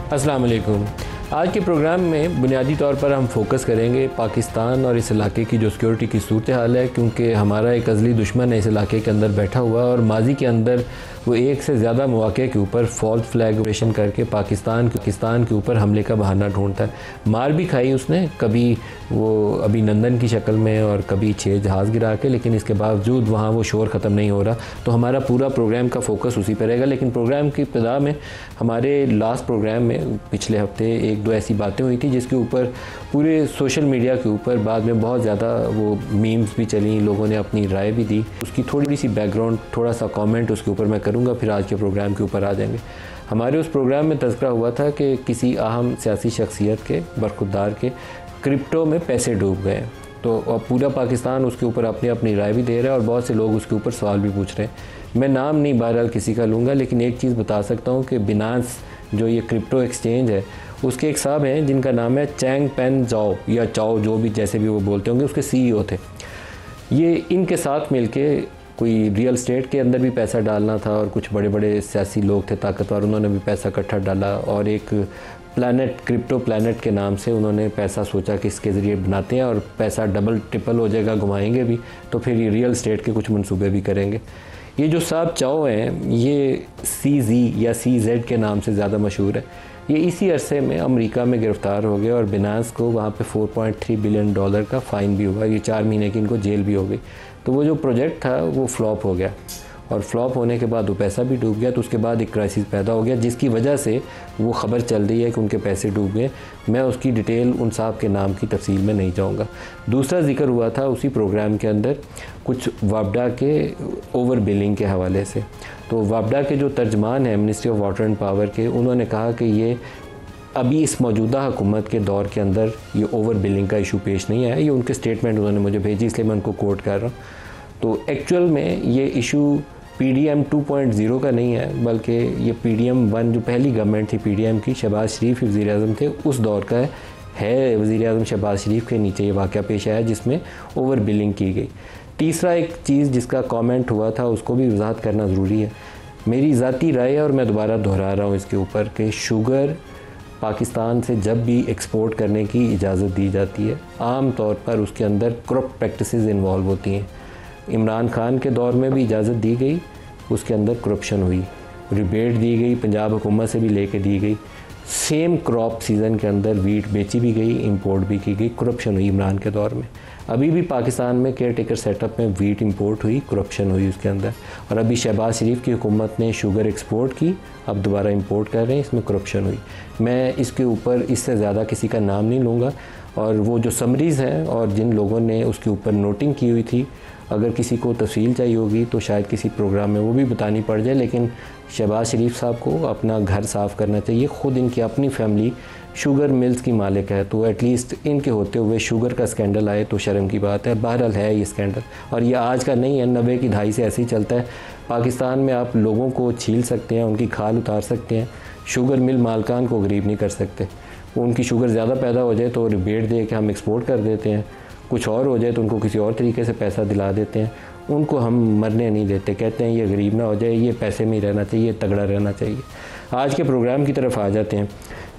अस्सलाम वालेकुम। आज के प्रोग्राम में बुनियादी तौर पर हम फोकस करेंगे पाकिस्तान और इस इलाके की जो सिक्योरिटी की सूरत हाल है, क्योंकि हमारा एक अज़ली दुश्मन है इस इलाके के अंदर बैठा हुआ और माजी के अंदर वो एक से ज़्यादा मौक़े के ऊपर फॉल्स फ्लैग ऑपरेशन करके पाकिस्तान के ऊपर हमले का बहाना ढूंढता है। मार भी खाई उसने, कभी वो अभिनंदन की शक्ल में और कभी 6 जहाज़ गिरा के, लेकिन इसके बावजूद वहाँ वो शोर ख़त्म नहीं हो रहा। तो हमारा पूरा प्रोग्राम का फोकस उसी पर रहेगा। लेकिन प्रोग्राम की इब्तिदा में हमारे लास्ट प्रोग्राम में पिछले हफ्ते 1-2 ऐसी बातें हुई थी जिसके ऊपर पूरे सोशल मीडिया के ऊपर बाद में बहुत ज़्यादा वो मीम्स भी चली, लोगों ने अपनी राय भी दी। उसकी थोड़ी सी बैकग्राउंड, थोड़ा सा कमेंट उसके ऊपर मैं करूँगा, फिर आज के प्रोग्राम के ऊपर आ जाएंगे। हमारे उस प्रोग्राम में तज़किरा हुआ था कि किसी अहम सियासी शख्सियत के, बरखुरदार के क्रिप्टो में पैसे डूब गए। तो अब पूरा पाकिस्तान उसके ऊपर अपनी अपनी राय भी दे रहा है और बहुत से लोग उसके ऊपर सवाल भी पूछ रहे हैं। मैं नाम नहीं बहरहाल किसी का लूँगा, लेकिन एक चीज़ बता सकता हूँ कि बिनांस जो ये क्रिप्टो एक्सचेंज है, उसके एक साहब हैं जिनका नाम है चैंगपेन ज़ाओ या चाओ, जो भी जैसे भी वो बोलते होंगे, उसके CEO थे। ये इनके साथ मिलके कोई रियल एस्टेट के अंदर भी पैसा डालना था और कुछ बड़े बड़े सियासी लोग थे ताकतवर, उन्होंने भी पैसा इकट्ठा डाला और एक प्लैनेट, क्रिप्टो प्लैनेट के नाम से उन्होंने पैसा सोचा कि इसके ज़रिए बनाते हैं और पैसा डबल ट्रिपल हो जाएगा, घुमाएंगे भी तो फिर ये रियल एस्टेट के कुछ मंसूबे भी करेंगे। ये जो साहब चाओ हैं, ये CZ या CZ के नाम से ज़्यादा मशहूर है। ये इसी अरसे में अमेरिका में गिरफ़्तार हो गए और बिनांस को वहाँ पे $4.3 बिलियन का फ़ाइन भी हुआ। ये 4 महीने की इनको जेल भी हो गई। तो वो जो प्रोजेक्ट था वो फ्लॉप हो गया और फ्लॉप होने के बाद वो पैसा भी डूब गया। तो उसके बाद एक क्राइसिस पैदा हो गया जिसकी वजह से वो ख़बर चल रही है कि उनके पैसे डूब गए। मैं उसकी डिटेल, उन साहब के नाम की तफसील में नहीं जाऊँगा। दूसरा जिक्र हुआ था उसी प्रोग्राम के अंदर कुछ वापडा के ओवर बिलिंग के हवाले से। तो वापडा के जो तर्जमान हैं ministry of water and power के, उन्होंने कहा कि ये अभी इस मौजूदा हुकूमत के दौर के अंदर ये ओवर बिलिंग का इशू पेश नहीं आया। ये उनके स्टेटमेंट उन्होंने मुझे भेजी, इसलिए मैं उनको कोट कर रहा हूँ। तो एक्चुअल में ये इशू PDM 2.0 का नहीं है, बल्कि ये PDM 1 जो पहली गवर्नमेंट थी PDM की, शहबाज शरीफ वज़ीर आज़म थे, उस दौर का है। वज़ीर आज़म शहबाज शरीफ के नीचे ये वाक़या पेश आया जिसमें ओवर बिलिंग की गई। तीसरा एक चीज़ जिसका कमेंट हुआ था उसको भी वजाहत करना ज़रूरी है। मेरी ज़ाती राय है और मैं दोबारा दोहरा रहा हूँ इसके ऊपर कि शुगर पाकिस्तान से जब भी एक्सपोर्ट करने की इजाज़त दी जाती है, आम तौर पर उसके अंदर करप्ट प्रैक्टिसेस इन्वॉल्व होती हैं। इमरान खान के दौर में भी इजाज़त दी गई, उसके अंदर करप्शन हुई, रिबेट दी गई, पंजाब हुकूमत से भी लेके दी गई। सेम क्रॉप सीज़न के अंदर वीट बेची भी गई, इंपोर्ट भी की गई, करप्शन हुई इमरान के दौर में। अभी भी पाकिस्तान में केयर टेकर सेटअप में वीट इंपोर्ट हुई, करप्शन हुई उसके अंदर। और अभी शहबाज शरीफ की हुकूमत ने शुगर एक्सपोर्ट की, अब दोबारा इंपोर्ट कर रहे हैं, इसमें करप्शन हुई। मैं इसके ऊपर इससे ज़्यादा किसी का नाम नहीं लूँगा और वो जो समरीज़ हैं और जिन लोगों ने उसके ऊपर नोटिंग की हुई थी, अगर किसी को तफसील चाहिए होगी तो शायद किसी प्रोग्राम में वो भी बतानी पड़ जाए। लेकिन शहबाज शरीफ साहब को अपना घर साफ़ करना चाहिए। ख़ुद इनकी अपनी फैमिली शुगर मिल्स की मालिक है, तो एटलीस्ट इनके होते हुए शुगर का स्कैंडल आए तो शर्म की बात है। बहरहाल है ये स्कैंडल और ये आज का नहीं है, 90 की दहाई से ऐसे ही चलता है। पाकिस्तान में आप लोगों को छील सकते हैं, उनकी खाल उतार सकते हैं, शुगर मिल मालकान को गरीब नहीं कर सकते। उनकी शुगर ज़्यादा पैदा हो जाए तो रिबेट दे के हम एक्सपोर्ट कर देते हैं, कुछ और हो जाए तो उनको किसी और तरीके से पैसा दिला देते हैं। उनको हम मरने नहीं देते, कहते हैं ये गरीब ना हो जाए, ये पैसे में ही रहना चाहिए, तगड़ा रहना चाहिए। आज के प्रोग्राम की तरफ आ जाते हैं।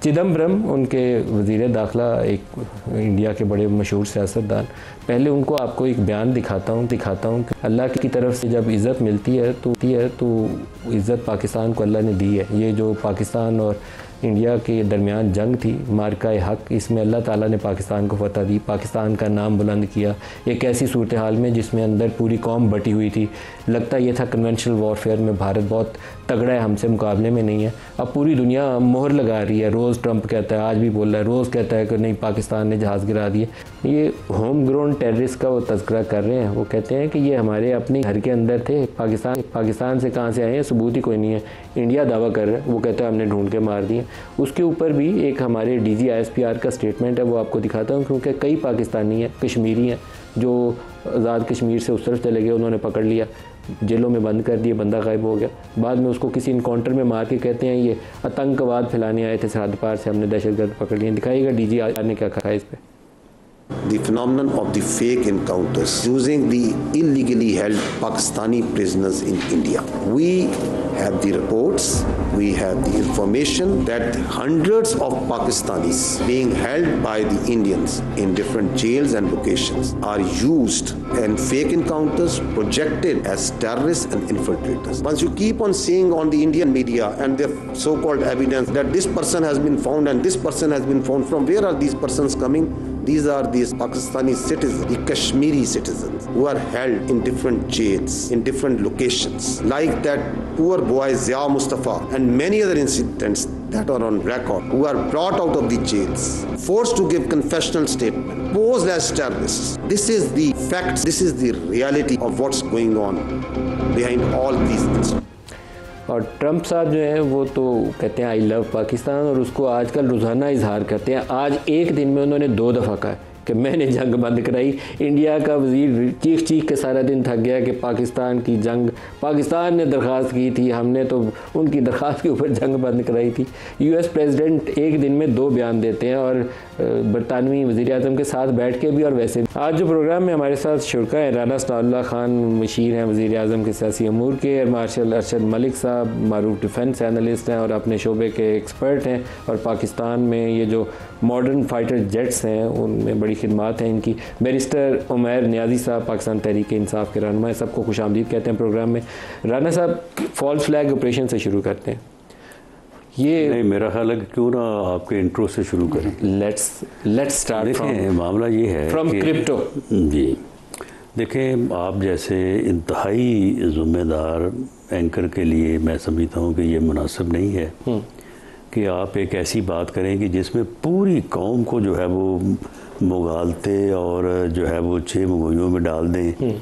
चिदम्बरम, उनके वज़ीर दाखिला, एक इंडिया के बड़े मशहूर सियासतदान। पहले उनको आपको एक बयान दिखाता हूँ कि अल्लाह की तरफ से जब इज़्ज़त मिलती है तो इज़्ज़त पाकिस्तान को अल्लाह ने दी है। ये जो पाकिस्तान और इंडिया के दरमियान जंग थी, मार्का हक, इसमें अल्लाह ताला ने पाकिस्तान को फतह दी, पाकिस्तान का नाम बुलंद किया। एक ऐसी सूरत हाल में जिसमें अंदर पूरी कौम बटी हुई थी, लगता ये था कन्वेंशनल वॉरफेयर में भारत बहुत तगड़ा है, हमसे मुकाबले में नहीं है। अब पूरी दुनिया मोहर लगा रही है। रोज़ ट्रंप कहता है, आज भी बोल रहा है, रोज़ कहता है कि नहीं पाकिस्तान ने जहाज़ गिरा दिए। ये होम ग्रोन टेररिस्ट का वो तज़किरा कर रहे हैं। वो कहते हैं कि ये हमारे अपने घर के अंदर थे, पाकिस्तान से कहाँ से आए हैं, सबूत ही कोई नहीं है। इंडिया दावा कर रहा है, वो कहता है हमने ढूंढ के मार दिए। उसके ऊपर भी एक हमारे DG ISPR का स्टेटमेंट है, वो आपको दिखाता हूँ, क्योंकि कई पाकिस्तानी हैं, कश्मीरी हैं, जो आज़ाद कश्मीर से उस तरफ चले गए, उन्होंने पकड़ लिया, जेलों में बंद कर दिए, बंदा गायब हो गया। बाद में उसको किसी इनकाउंटर में मार के कहते हैं ये आतंकवाद फैलाने आए थे सरहद पार से, हमने दहशतगर्द पकड़ लिए। दिखाइएगा DG ISPR ने क्या कहा इस पर। The phenomenon of the fake encounters using the illegally held Pakistani prisoners in India. We have have the reports, we have the information that hundreds of Pakistanis being held by the Indians in different jails and locations are used and fake encounters projected as terrorists and infiltrators. Once you keep on seeing on the Indian media and their so-called evidence that this person has been found and this person has been found, from where are these persons coming? These are these Pakistani citizens, the Kashmiri citizens, who are held in different jails, in different locations, like that poor boy Zia Mustafa and many other incidents that are on record, who are brought out of the jails, forced to give confessional statement, posed as terrorists. This is the facts, this is the reality of what's going on behind all these incidents. और Trump साहब जो हैं वो तो कहते हैं I love Pakistan, और उसको आजकल रोज़ाना इजहार करते हैं। आज एक दिन में उन्होंने 2 दफ़ा कहा कि मैंने जंग बंद कराई। इंडिया का वज़ीर चीख के सारा दिन थक गया कि पाकिस्तान की जंग, पाकिस्तान ने दरख्वास्त की थी, हमने तो उनकी दरख्वास्त के ऊपर जंग बंद कराई थी। यूएस प्रेसिडेंट एक दिन में 2 बयान देते हैं, और बरतानवी वज़ीर आज़म के साथ बैठ के भी और वैसे भी। आज जो प्रोग्राम में हमारे साथ शुरका हैं, राना सनाउल्लाह खान मशीर हैं वज़ीर आज़म के सियासी अमूर के, एयर मार्शल अरशद मलिक साहब मारूफ डिफेंस एनालिस्ट हैं और अपने शोबे के एक्सपर्ट हैं, और पाकिस्तान में ये जो मॉडर्न फाइटर जेट्स हैं उनमें बड़ी खिदमात हैं इनकी। बैरिस्टर उमैर नियाज़ी साहब पाकिस्तान तहरीक इंसाफ के रहनुमा, सबको खुशामदीद कहते हैं प्रोग्राम में। राना साहब, फॉल्स फ्लैग ऑपरेशन से शुरू करते हैं। ये नहीं, मेरा ख्याल है कि क्यों ना आपके इंट्रो से शुरू करें। लेट्स स्टार्ट फ्रॉम, मामला ये है फ्रॉम क्रिप्टो। जी देखें, आप जैसे इंतहाई ज़िम्मेदार एंकर के लिए मैं समझता हूँ कि ये मुनासिब नहीं है कि आप एक ऐसी बात करें कि जिसमें पूरी कौम को जो है वो मुगालते और जो है वो 6 मुगोइयों में डाल दें।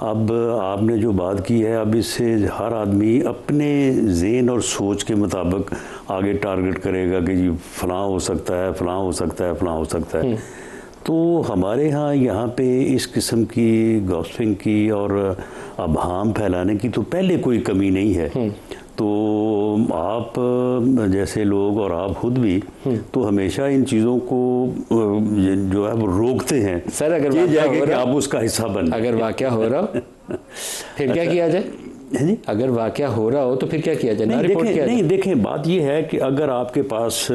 अब आपने जो बात की है, अब इससे हर आदमी अपने ज़हन और सोच के मुताबिक आगे टारगेट करेगा कि जी फ़लाँ हो सकता है, फ़लाँ हो सकता है, फ़लाँ हो सकता है। तो हमारे यहाँ पे इस किस्म की गॉसिपिंग की और अबहाम फैलाने की तो पहले कोई कमी नहीं है। तो आप जैसे लोग और आप खुद भी तो हमेशा इन चीज़ों को जो है वो रोकते हैं। सर, अगर ये जाके कि आप उसका हिस्सा बन, अगर वाक़या हो रहा हो फिर क्या किया जाए? जी, अगर वाक़या हो रहा हो तो फिर क्या किया जाए? नहीं देखें, बात ये है कि अगर आपके पास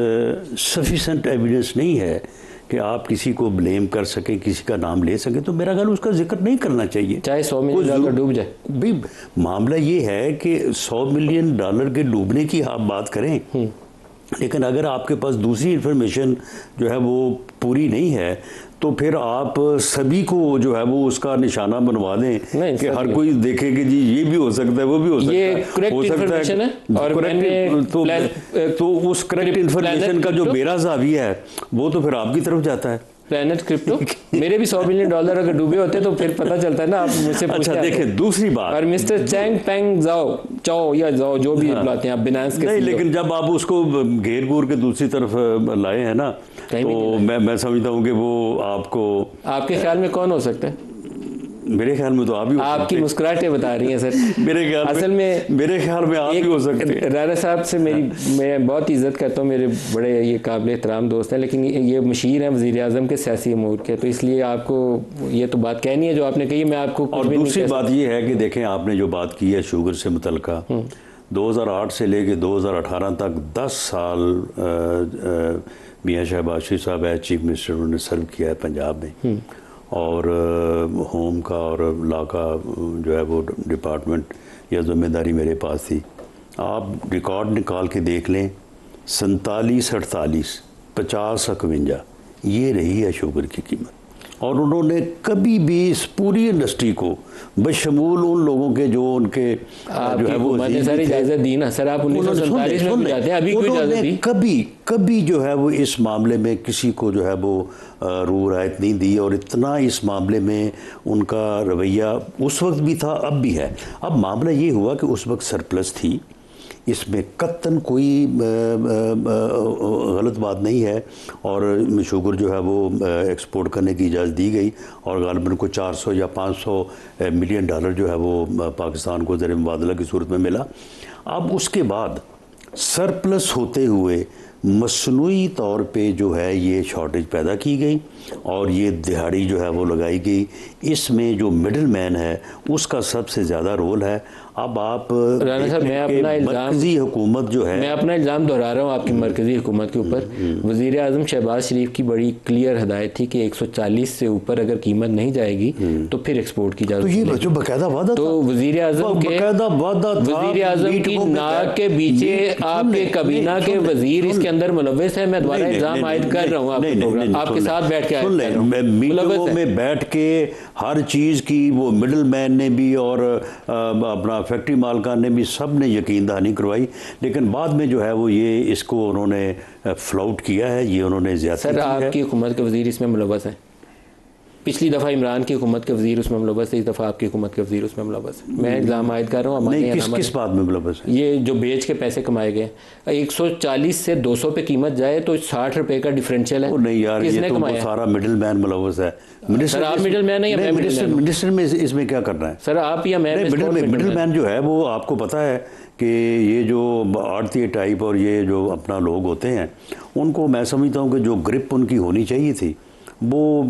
सफिशेंट एविडेंस नहीं है कि आप किसी को ब्लेम कर सकें, किसी का नाम ले सकें, तो मेरा ख्याल उसका जिक्र नहीं करना चाहिए, चाहे $100 मिलियन डूब जाए। भाई मामला ये है कि $100 मिलियन के डूबने की आप बात करें, लेकिन अगर आपके पास दूसरी इन्फॉर्मेशन जो है वो पूरी नहीं है तो फिर आप सभी को जो है वो उसका निशाना बनवा दें कि हर कोई देखे कि जी ये भी हो सकता है, वो भी हो सकता है। ये करेक्ट इन्फॉर्मेशन है, और तो उस करेक्ट इन्फॉर्मेशन का जो मेरा ज़ाविया है वो तो फिर आपकी तरफ जाता है। प्लैनेट क्रिप्टो मेरे भी $100 मिलियन अगर डूबे होते तो फिर पता चलता है ना, आप मुझसे पूछते हैं। अच्छा देखें, दूसरी बात, और मिस्टर चैंग पेंग जाओ या जाओ जो भी बुलाते हैं आप बिनांस के, नहीं, लेकिन जब आप उसको घेर घूर के दूसरी तरफ लाए हैं ना, तो मैं समझता हूँ कि वो आपके ख्याल में कौन हो सकता है? मेरे ख्याल में तो आप ही, आपकी मुस्कुराहटें बता रही हैं सर। मेरे ख्याल में आप ही हो सकते हैं। राना साहब से मैं बहुत इज्जत करता हूँ, मेरे बड़े ये काबिल एहतराम दोस्त हैं, लेकिन ये मशीर हैं वज़ीर आज़म के सियासी अमूर के, तो इसलिए आपको ये तो बात कहनी है जो आपने कही, मैं आपको। और दूसरी बात ये है कि देखें, आपने जो बात की है शुगर से मुतल्लिका, 2008 से लेके 2018 तक 10 साल मियाँ शहबाज शरीफ साहब एज चीफ मिनिस्टर उन्होंने सर्व किया है पंजाब में, और होम का और लॉ का जो है वो डिपार्टमेंट या ज़िम्मेदारी मेरे पास थी। आप रिकॉर्ड निकाल के देख लें, 47, 48, 50, 51 ये रही है शुगर की कीमत, और उन्होंने कभी भी इस पूरी इंडस्ट्री को बशमूल उन लोगों के जो उनके जो है वो सारी इजाज़त दी ना सर, आप 1947 में जाते हैं, अभी कोई इजाज़त दी? कभी जो है वो इस मामले में किसी को जो है वो रू रायत नहीं दी, और इतना इस मामले में उनका रवैया उस वक्त भी था, अब भी है। अब मामला ये हुआ कि उस वक्त सरप्लस थी, इसमें कत्तन कोई गलत बात नहीं है, और शुगर जो है वो एक्सपोर्ट करने की इजाज़त दी गई, और गालिबन को $400 या $500 मिलियन जो है वो पाकिस्तान को ज़र मुबादला की सूरत में मिला। अब उसके बाद सरप्लस होते हुए मसनूई तौर पे जो है ये शॉर्टेज पैदा की गई और ये दिहाड़ी जो है वो लगाई गई। इसमें जो मिडिल मैन है उसका सबसे ज़्यादा रोल है। अब आप राना साहब, मैं अपना मरकज़ी हुकूमत जो है, मैं अपना इल्ज़ाम दोहरा रहा हूँ आपकी मरकज़ी हुकूमत के ऊपर। वज़ीर आज़म शहबाज शरीफ की बड़ी क्लियर हदायत थी कि 140 से ऊपर अगर कीमत नहीं जाएगी तो फिर एक्सपोर्ट की जाएगी। तो ये जो बकायदा वादा तो वज़ीर आज़म के वज़ीर आज़म की नाक के पीछे आपके कबीना के वज़ीर इसके अंदर मुलव्वस है। मैं दोबारा इल्ज़ाम आयद कर रहा हूँ आपके प्रोग्राम आपके साथ बैठ के मीटिंगों में बैठ के हर चीज़ की वो मिडिल मैन ने भी और अपना फैक्ट्री मालकान ने भी सब ने यकीन दहानी करवाई, लेकिन बाद में जो है वो ये इसको उन्होंने फ्लाउट किया है, ये उन्होंने ज़्यादा। सर आपकी हुकूमत के वज़ीर इसमें मुलव्वस है। पिछली दफ़ा इमरान की हुकूमत के वज़ीर उसमें मुलव्वस है, इस दफ़ा आपकी हुकूमत के वज़ीर उसमें मुलव्वस है। मैं इल्ज़ाम आयद कर रहा हूँ। किस बात में मुलव्वस है? ये जो बेच के पैसे कमाए गए 140 से 200 पे कीमत जाए तो 60 रुपए का डिफरेंशियल है। नहीं यार, ये तो सारा मिडिल मैन मुलव्वस है। सर आप मिडिल मैन है या मैं मिनिस्टर में इसमें क्या करना है? सर आप या मैं? मिडिल मैन जो है वो आपको पता है कि ये जो आड़ती टाइप और ये जो अपना लोग होते हैं उनको मैं समझता हूँ कि जो ग्रिप उनकी होनी चाहिए थी वो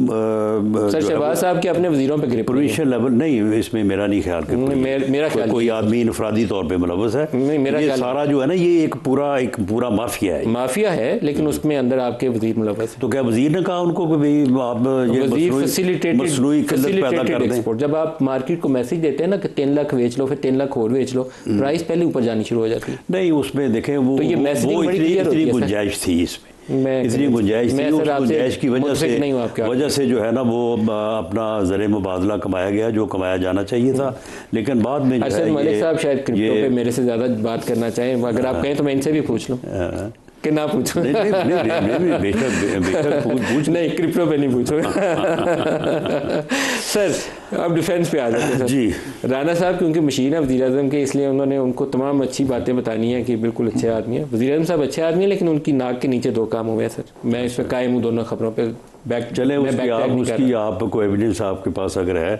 सर शहबाज साहब के अपने वजीरों पे ग्रिप प्रोविंशियल लेवल नहीं, इसमें मेरा नहीं ख्याल कि मेरा ख्याल कोई आदमी इनफरादी तौर पे मुलव्वस है। नहीं, मेरा ये सारा जो है ना ये एक पूरा माफिया है, लेकिन उसमें अंदर आपके वजीर मुलव्वस है। तो क्या वजीर ने कहा उनको कि भाई आप ये मसनूई किल्लत पैदा कर दें? जब आप मार्केट को मैसेज देते हैं ना कि 3 लाख बेच लो, फिर 3 लाख और बेच लो, प्राइस पहले ऊपर जानी शुरू हो जाती है। नहीं, उसमें देखें वो इतनी गुंजाइश थी, इसमें इतनी गुंजाइश थी। उस गुंजाइश की वजह से जो है ना वो अपना ज़र मुबादला कमाया गया जो कमाया जाना चाहिए था, लेकिन बाद में मलिक साहब शायद क्रिप्टो पे मेरे से ज़्यादा बात करना चाहें, अगर आप कहें तो मैं इनसे भी पूछ लूँ कि ना पूछो। नहीं, क्रिप्टो पे नहीं पूछो। सर अब डिफेंस पे आ जाते हैं जी। राना साहब क्योंकि मशीन है वज़ीर आज़म के, इसलिए उन्होंने उनको तमाम अच्छी बातें बतानी है कि बिल्कुल अच्छे आदमी है। वज़ीर आज़म साहब अच्छे आदमी हैं, लेकिन उनकी नाक के नीचे 2 काम हुए हैं सर। मैं इस पर कायम हूँ, दोनों खबरों पर बैक चले। उसकी आपको एविडेंस आपके पास अगर है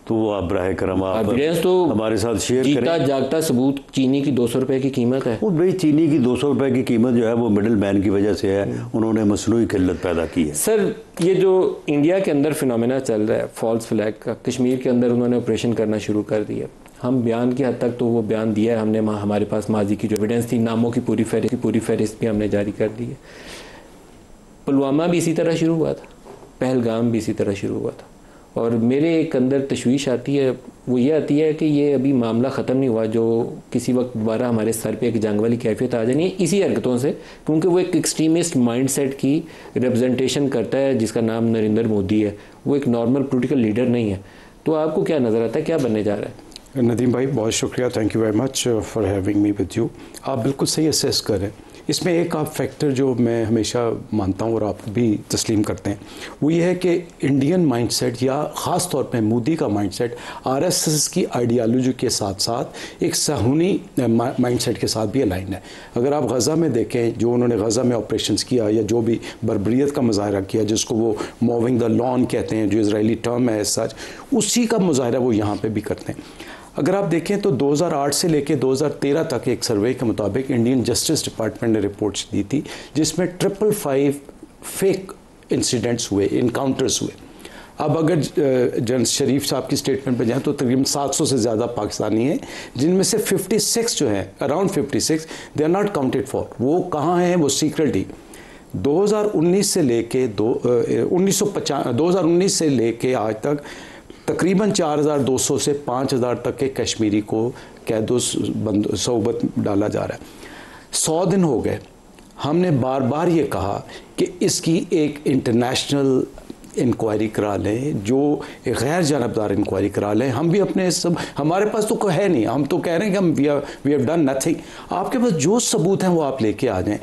तो आप बराह करम आप तो हमारे साथ शेयर करें। जीता जागता सबूत चीनी की 200 रुपए की कीमत है। वो भाई चीनी की 200 रुपए की कीमत जो है वो मिडिल मैन की वजह से है, उन्होंने मसनूई किल्लत पैदा की है। सर ये जो इंडिया के अंदर फिनोमेना चल रहा है फॉल्स फ्लैग का, कश्मीर के अंदर उन्होंने ऑपरेशन करना शुरू कर दिया। हम बयान की हद तक तो वो बयान दिया है हमने, हमारे पास माजी की जो एविडेंस थी, नामों की पूरी फहरिस्त भी हमने जारी कर दी है। पुलवामा भी इसी तरह शुरू हुआ था, पहलगाम भी इसी तरह शुरू हुआ था, और मेरे एक अंदर तशवीश आती है, वो ये आती है कि ये अभी मामला ख़त्म नहीं हुआ, जो किसी वक्त दोबारा हमारे सर पे एक जंग वाली कैफियत आ जानी है इसी हरकतों से, क्योंकि वो एक एक्सट्रीमिस्ट माइंडसेट की रिप्रेजेंटेशन करता है जिसका नाम नरेंद्र मोदी है। वो एक नॉर्मल पॉलिटिकल लीडर नहीं है। तो आपको क्या नज़र आता है, क्या बनने जा रहा है? नदीम भाई बहुत शुक्रिया, thank you very much for having me with you. आप बिल्कुल सही असेस करें। इसमें एक आप फैक्टर जो मैं हमेशा मानता हूँ और आप भी तस्लीम करते हैं, वो ये है कि इंडियन माइंडसेट या ख़ास तौर पे मोदी का माइंडसेट आरएसएस की आइडियालॉजी के साथ साथ एक सहूनी माइंडसेट के साथ भी अलाइन है। अगर आप गज़ा में देखें, जो उन्होंने गज़ा में ऑपरेशंस किया या जो भी बर्बरियत का मुजाहरा किया, जिसको वो मूविंग द लॉन कहते हैं, जो इजरायली टर्म है सच, उसी का मुजाहरा वो यहाँ पर भी करते हैं। अगर आप देखें तो 2008 से लेकर 2013 तक एक सर्वे के मुताबिक इंडियन जस्टिस डिपार्टमेंट ने रिपोर्ट्स दी थी जिसमें 555 फेक इंसिडेंट्स हुए, इनकाउंटर्स हुए। अब अगर जनरल शरीफ साहब की स्टेटमेंट पे जाएं तो तकरीबन 700 से ज़्यादा पाकिस्तानी हैं, जिनमें से 56 जो हैं, around 56 they are not counted for. वो कहाँ हैं, वो सीक्रेटली 2019 से लेके 2019 से लेके आज तक तकरीबन 4200 से 5000 तक के कश्मीरी को कैदो सोबत डाला जा रहा है। 100 दिन हो गए, हमने बार बार ये कहा कि इसकी एक इंटरनेशनल इंक्वायरी करा लें, जो गैर जानबदार इंक्वायरी करा लें। हम भी अपने सब, हमारे पास तो कोई है नहीं, हम तो कह रहे हैं कि हम वी हैव डन नथिंग। आपके पास जो सबूत हैं वो आप लेके आ जाएं।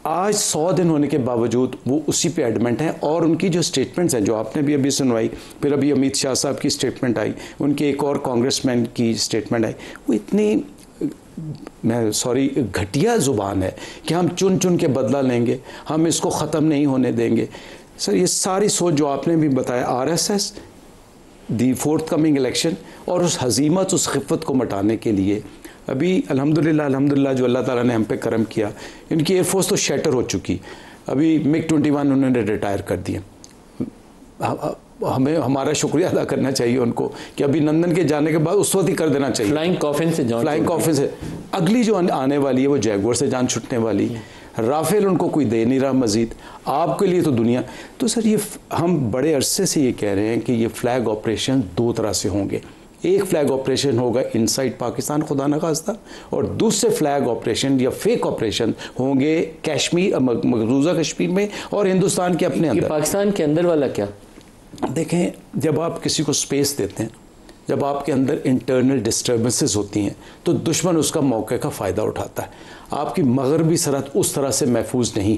आज 100 दिन होने के बावजूद वो उसी पे एडमेंट हैं, और उनकी जो स्टेटमेंट्स हैं जो आपने भी अभी सुनवाई, फिर अभी अमित शाह साहब की स्टेटमेंट आई, उनकी एक और कांग्रेसमैन की स्टेटमेंट आई, वो इतनी घटिया ज़ुबान है कि हम चुन चुन के बदला लेंगे, हम इसको ख़त्म नहीं होने देंगे। सर ये सारी सोच जो आपने भी बताया, RSS, the fourth coming election और उस हजीमत, उस खिफ़त को मटाने के लिए अभी अल्हम्दुलिल्लाह जो अल्लाह ताला ने हम पे करम किया, इनकी एयरफोर्स तो शैटर हो चुकी। अभी MiG-21 उन्होंने रिटायर कर दिए। हमें हमारा शुक्रिया अदा करना चाहिए उनको कि अभिनंदन के जाने के बाद उस वक्त ही कर देना चाहिए। फ्लाइंग कॉफिन से अगली जो आने वाली है वो जैगुआर से जान छुटने वाली है। राफेल उनको कोई दे नहीं रहा मजीद, आपके लिए तो दुनिया। तो सर ये हम बड़े अरसे से ये कह रहे हैं कि ये फ्लैग ऑपरेशन दो तरह से होंगे। एक फ्लैग ऑपरेशन होगा इनसाइड पाकिस्तान खुदा न खास्ता, और दूसरे फ्लैग ऑपरेशन या फेक ऑपरेशन होंगे कश्मीर, मकबूजा कश्मीर में और हिंदुस्तान के अपने अंदर। पाकिस्तान के अंदर वाला क्या? देखें, जब आप किसी को स्पेस देते हैं, जब आपके अंदर इंटरनल डिस्टर्बेंसेस होती हैं, तो दुश्मन उसका मौके का फ़ायदा उठाता है। आपकी मगरबी सरहद उस तरह से महफूज नहीं।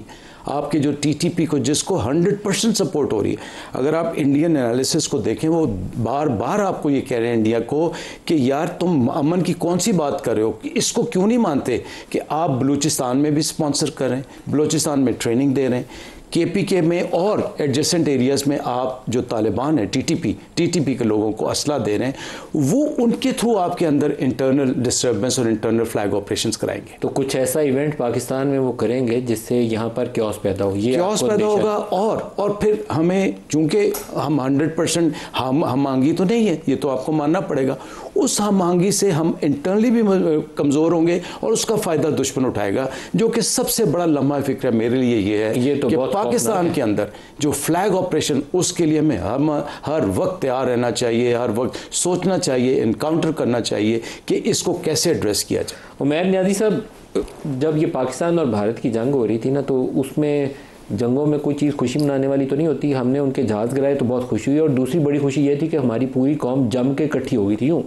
आपके जो TTP को, जिसको 100% सपोर्ट हो रही है, अगर आप इंडियन एनालिसिस को देखें, वो बार बार आपको ये कह रहे हैं इंडिया को कि यार तुम अमन की कौन सी बात कर रहे हो, इसको क्यों नहीं मानते कि आप बलूचिस्तान में भी स्पॉन्सर कर रहे हैं, बलूचिस्तान में ट्रेनिंग दे रहे हैं, KPK में और एडजेसेंट एरियाज़ में आप जो तालिबान है TTP के लोगों को असला दे रहे हैं, वो उनके थ्रू आपके अंदर इंटरनल डिस्टर्बेंस और इंटरनल फ्लैग ऑपरेशंस कराएंगे। तो कुछ ऐसा इवेंट पाकिस्तान में वो करेंगे जिससे यहाँ पर क्योस पैदा हो, ये क्योस पैदा होगा। और फिर हमें, चूँकि हम 100% हम आंगी तो नहीं है, ये तो आपको मानना पड़ेगा, उस हम आंगी से हम इंटरनली भी कमज़ोर होंगे और उसका फ़ायदा दुश्मन उठाएगा। जो कि सबसे बड़ा लम्हा फ़िक्र मेरे लिए ये है, ये तो कि पाकिस्तान के अंदर जो फ्लैग ऑपरेशन, उसके लिए हमें हर वक्त तैयार रहना चाहिए, हर वक्त सोचना चाहिए, इनकाउंटर करना चाहिए कि इसको कैसे एड्रेस किया जाए। उमैर नियाज़ी साहब, जब ये पाकिस्तान और भारत की जंग हो रही थी ना, तो उसमें जंगों में कोई चीज़ खुशी मनाने वाली तो नहीं होती। हमने उनके जहाज़ गिराए तो बहुत खुशी हुई, और दूसरी बड़ी खुशी ये थी कि हमारी पूरी कौम जम के इकट्ठी हो गई थी। यूँ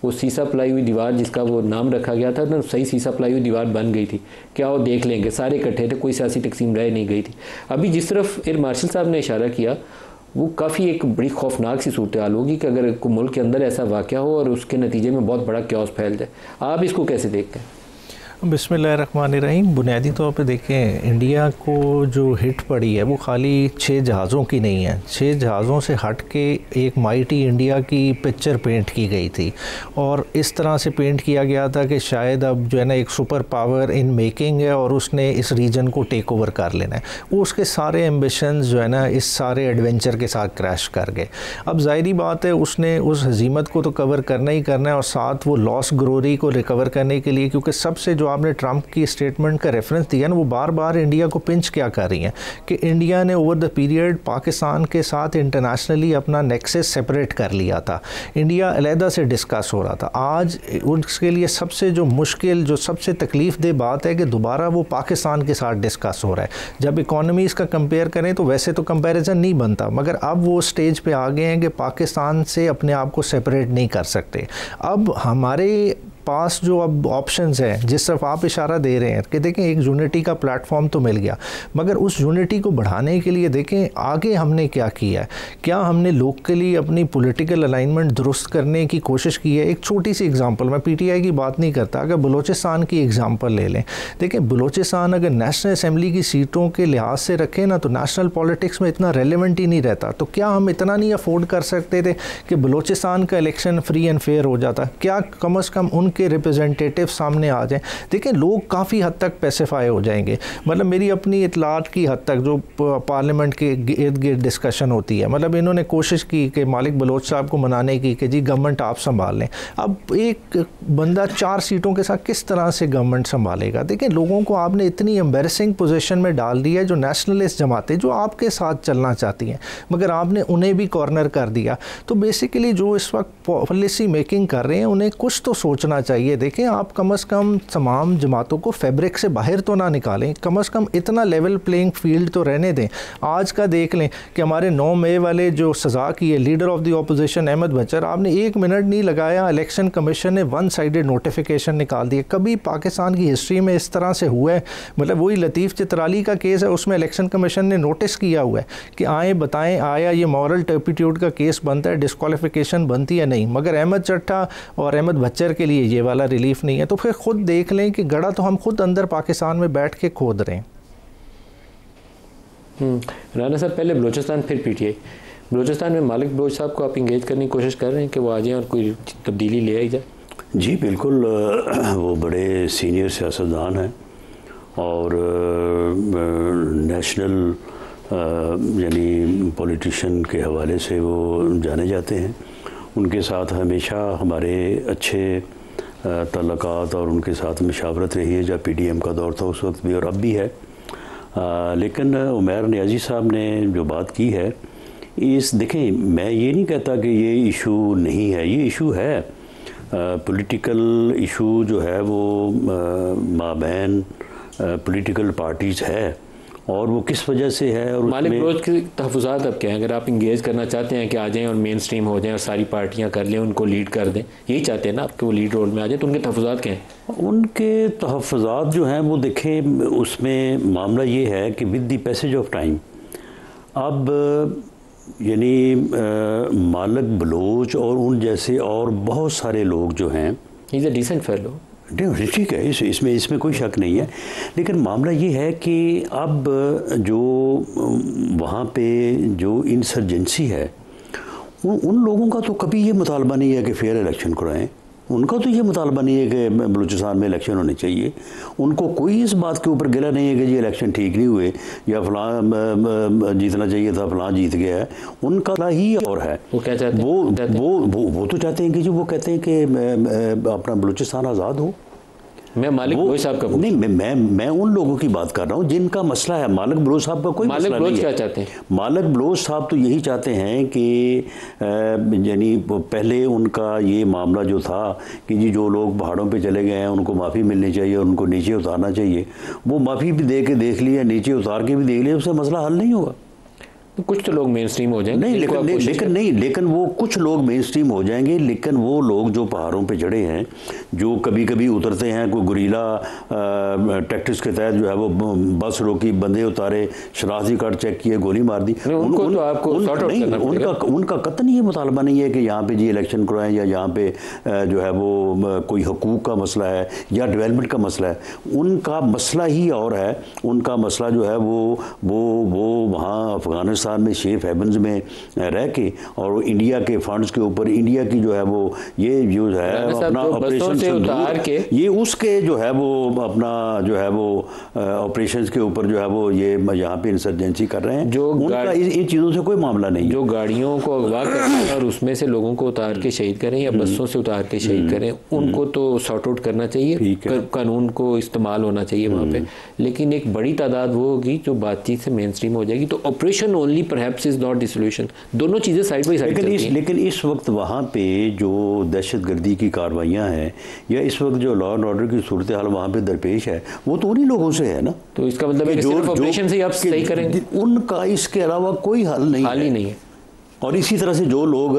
वो सीसा पलाई हुई दीवार, जिसका वो नाम रखा गया था ना, सही सीसा पलाई हुई दीवार बन गई थी। क्या वो देख लेंगे, सारे इकट्ठे थे, कोई सियासी तकसीम रह नहीं गई थी। अभी जिस तरफ एयर मार्शल साहब ने इशारा किया, वो काफ़ी एक बड़ी खौफनाक सी सूरत हाल होगी कि अगर मुल्क के अंदर ऐसा वाक़या हो और उसके नतीजे में बहुत बड़ा क्योस फैल जाए। आप इसको कैसे देखते हैं? बिस्मिल्लाहिर्रहमानिर्रहीम। बुनियादी तौर पे देखें, इंडिया को जो हिट पड़ी है वो खाली 6 जहाज़ों की नहीं है। 6 जहाज़ों से हट के एक माइटी इंडिया की पिक्चर पेंट की गई थी, और इस तरह से पेंट किया गया था कि शायद अब जो है ना एक सुपर पावर इन मेकिंग है और उसने इस रीजन को टेक ओवर कर लेना है। वो उसके सारे एम्बिशंस जो है ना इस सारे एडवेंचर के साथ क्रैश कर गए। अब ज़ाहिरी बात है, उसने उस हजीमत को तो कवर करना ही करना है, और साथ वो लॉस ग्लोरी को रिकवर करने के लिए, क्योंकि सबसे जो आपने ट्रंप की स्टेटमेंट का रेफरेंस दिया ना, वो बार बार इंडिया को पिंच क्या कर रही हैं कि इंडिया ने ओवर द पीरियड पाकिस्तान के साथ इंटरनेशनली अपना नेक्सस सेपरेट कर लिया था, इंडिया अलहदा से डिस्कस हो रहा था। आज उसके लिए सबसे जो मुश्किल, जो सबसे तकलीफ दे बात है कि दोबारा वो पाकिस्तान के साथ डिस्कस हो रहा है। जब इकोनॉमीज़ का कंपेयर करें तो वैसे तो कंपैरिजन नहीं बनता, मगर अब वो स्टेज पे आ गए हैं कि पाकिस्तान से अपने आप को सेपरेट नहीं कर सकते। अब हमारे पास जो अब ऑप्शंस हैं, जिस तरफ आप इशारा दे रहे हैं कि देखें एक यूनिटी का प्लेटफॉर्म तो मिल गया, मगर उस यूनिटी को बढ़ाने के लिए देखें आगे हमने क्या किया है। क्या हमने लोकली अपनी पॉलिटिकल अलाइनमेंट दुरुस्त करने की कोशिश की है? एक छोटी सी एग्जांपल, मैं PTI की बात नहीं करता, अगर बलूचिस्तान की एग्जांपल ले लें, देखें बलूचिस्तान अगर नेशनल असम्बली की सीटों के लिहाज से रखें ना, तो नेशनल पॉलिटिक्स में इतना रेलिवेंट ही नहीं रहता। तो क्या हम इतना नहीं अफोर्ड कर सकते थे कि बलूचिस्तान का इलेक्शन फ्री एंड फेयर हो जाता? क्या कम अज़ कम उनके रिप्रेजेंटेटिव सामने आ जाएं? देखें लोग काफ़ी हद तक पैसिफाई हो जाएंगे। मतलब मेरी अपनी इतलात की हद तक जो पार्लियामेंट के इर्द गिर्द डिस्कशन होती है, मतलब इन्होंने कोशिश की कि मालिक बलोच साहब को मनाने की कि जी गवर्नमेंट आप संभाल लें। अब एक बंदा 4 सीटों के साथ किस तरह से गवर्नमेंट संभालेगा? देखें लोगों को आपने इतनी एम्बेरसिंग पोजीशन में डाल दिया है, जो नेशनलिस्ट जमातें जो आपके साथ चलना चाहती हैं, मगर आपने उन्हें भी कॉर्नर कर दिया। तो बेसिकली जो इस वक्त पॉलिसी मेकिंग कर रहे हैं, उन्हें कुछ तो सोचना चाहिए। देखें आप कम से कम तमाम जमातों को फैब्रिक से बाहर तो ना निकालें, कम से कम इतना लेवल प्लेइंग फील्ड तो रहने दें। आज का देख लें कि हमारे 9 मई वाले जो सज़ा की है leader of the opposition Ahmad Bachar, आपने 1 मिनट नहीं लगाया, इलेक्शन कमीशन ने 1 साइडेड नोटिफिकेशन निकाल दिया। कभी पाकिस्तान की हिस्ट्री में इस तरह से हुआ है? मतलब वही लतीफ़ चित्राली का केस है, उसमें इलेक्शन कमीशन ने नोटिस किया हुआ है कि आए बताएं आया ये मॉरल टर्पिट्यूड का केस बनता है, डिस्क्वालिफिकेशन बनती है नहीं, मगर अहमद चट्टा और अहमद बच्चर के लिए ये वाला रिलीफ नहीं है। तो फिर खुद देख लें कि गड़ा तो हम खुद अंदर पाकिस्तान में बैठ के खोद रहे हैं। राना साहब, पहले बलूचिस्तान फिर PTI। बलूचिस्तान में मालिक बलोच साहब को आप इंगेज करने की कोशिश कर रहे हैं कि वो आ जाएं और कोई तब्दीली ले आई जाए? जी बिल्कुल, वो बड़े सीनियर सियासतदान हैं और नेशनल यानी पॉलिटिशियन के हवाले से वो जाने जाते हैं। उनके साथ हमेशा हमारे अच्छे तल्लुकात और उनके साथ मशावरत रही है, जब PDM का दौर था उस वक्त भी और अब भी है। लेकिन उमैर नियाज़ी साहब ने जो बात की है, देखें, मैं ये नहीं कहता कि ये इशू नहीं है, ये इशू है। पॉलिटिकल इशू जो है वो माबैन पॉलिटिकल पार्टीज़ है, और वो किस वजह से है। और मालिक बलोच के तहफ़्फ़ुज़ात अब क्या हैं? अगर आप इंगेज करना चाहते हैं कि आ जाएं और मेन स्ट्रीम हो जाएं और सारी पार्टियां कर लें, उनको लीड कर दें, यही चाहते हैं ना आपके वो लीड रोल में आ जाए, तो उनके तहफ़्फ़ुज़ात क्या हैं? उनके तहफ़्फ़ुज़ात जो हैं वो देखें, उसमें मामला ये है कि with the passage of time अब यानी मालिक बलोच और उन जैसे और बहुत सारे लोग जो हैं, he is a decent fellow, ठीक है, इसमें कोई शक नहीं है। लेकिन मामला ये है कि अब जो वहाँ पे जो इंसर्जेंसी है, उन लोगों का तो कभी ये मुतालबा नहीं है कि फेयर इलेक्शन कराएं। उनका तो ये मुतालबा नहीं है कि बलूचिस्तान में इलेक्शन होने चाहिए। उनको कोई इस बात के ऊपर गिला नहीं है कि ये इलेक्शन ठीक नहीं हुए या फ़लाँ जीतना चाहिए था, फ़लाँ जीत गया है। उनका ही और है। वो क्या चाहते हैं? वो तो चाहते हैं कि जी, वो कहते हैं कि अपना बलूचिस्तान आज़ाद हो। मैं मालिक बलोच साहब का नहीं, मैं उन लोगों की बात कर रहा हूँ जिनका मसला है। मालिक बलोच साहब का कोई मसला नहीं है। क्या चाहते हैं? मालिक बलोच साहब तो यही चाहते हैं कि यानी पहले उनका ये मामला जो था कि जी जो लोग पहाड़ों पे चले गए हैं उनको माफ़ी मिलनी चाहिए और उनको नीचे उतारना चाहिए। वो माफ़ी भी दे के देख लिया, नीचे उतार के भी देख लिया, उससे मसला हल नहीं होगा। तो कुछ तो लोग मेन स्ट्रीम हो जाएंगे। लेकिन वो कुछ लोग मेन स्ट्रीम हो जाएंगे, लेकिन वो लोग जो पहाड़ों पे चढ़े हैं, जो कभी कभी उतरते हैं, कोई गुरीला टैक्टिक्स के तहत जो है वो बस रोकी, बंदे उतारे, शनाख्ती कार्ड चेक किए, गोली मार दी, उनका कतई ये मुतालबा नहीं है कि यहाँ पे जी इलेक्शन कराएं या यहाँ पे जो है वो कोई हकूक़ का मसला है या डेवलपमेंट का मसला है। उनका मसला ही और है। उनका मसला जो है वो वहाँ अफ़गानिस्तान में शेफ हेवन्स में रह के और इंडिया के फंड्स के ऊपर इंडिया की जो है वो ये जो है अपना ऑपरेशन से उतार के ये उसके जो है वो अपना जो है वो ऑपरेशंस के ऊपर जो है वो ये यहाँ पे इंसर्जेंसी कर रहे हैं। जो उनका इन चीज़ों से कोई मामला नहीं। जो गाड़ियों को अगवा करें और उसमें से लोगों को उतार के शहीद करें या बसों से उतार के शहीद करें, उनको तो सॉर्ट आउट करना चाहिए, कानून को इस्तेमाल होना चाहिए वहाँ पे। लेकिन एक बड़ी तादाद वो होगी जो बातचीत से मेन स्ट्रीम हो जाएगी, तो operation only perhaps is not the solution. दोनों चीज़ें साइड बाई साइड चलती हैं। लेकिन इस वक्त वहाँ पे जो दहशतगर्दी की कार्रवाइयाँ हैं या इस वक्त जो लॉ एंड ऑर्डर की सूरत हाल वहाँ पे दरपेश है, वो तो उन्हीं लोगों से है ना। तो इसका मतलब है कि सिर्फ ऑपरेशन से ही आप सही करेंगे, उनका इसके अलावा कोई हल नहीं है। और इसी तरह से जो लोग